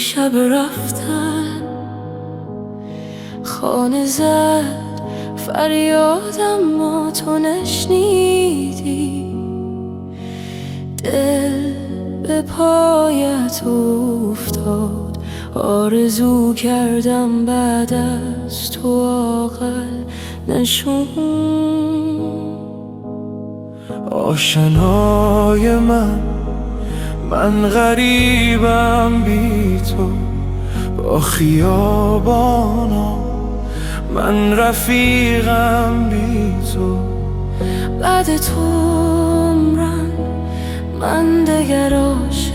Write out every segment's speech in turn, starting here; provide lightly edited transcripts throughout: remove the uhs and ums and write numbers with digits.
شب رفتن خانه زد فریادم، ما تو نشنیدی. دل به پایت افتاد، آرزو کردم بعد از تو عاقل نشون. آشنای من غریبم بی تو، با خیابانا من رفیقم بی تو. بعد تو عمرم من دگر عاشق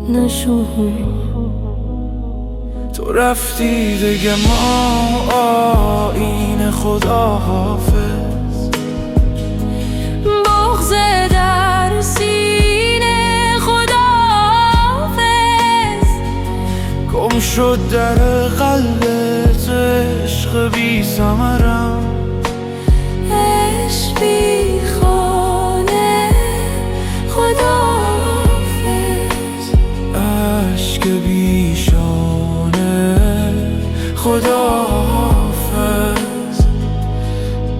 نشون. تو رفتی دیگه ما آیین خدا حافظ، بغض در سینه خدا حافظ. گم شد در قلبت عشق بی ثمرم، عشق بی خانه خدا حافظ. عشق بی شانه خدا حافظ.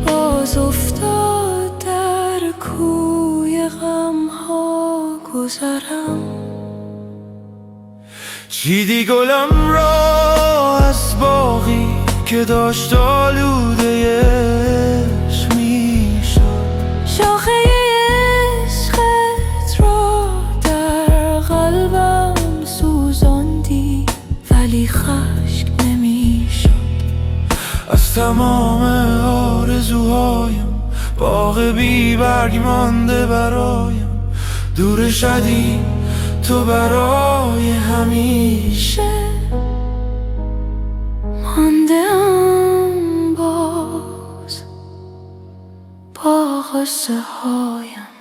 باز افتاد در کوی غم ها گذرم، چیدی گلم را از باغی که داشت آلوده عشق میشد. شاخه عشقت را در قلبم سوزاندی، ولی خشک نمیشد. از تمام آرزوهایم باغ بی برگ مانده برایم، دور شدی تو برای همیشه. ماندم باز با قصه هایم.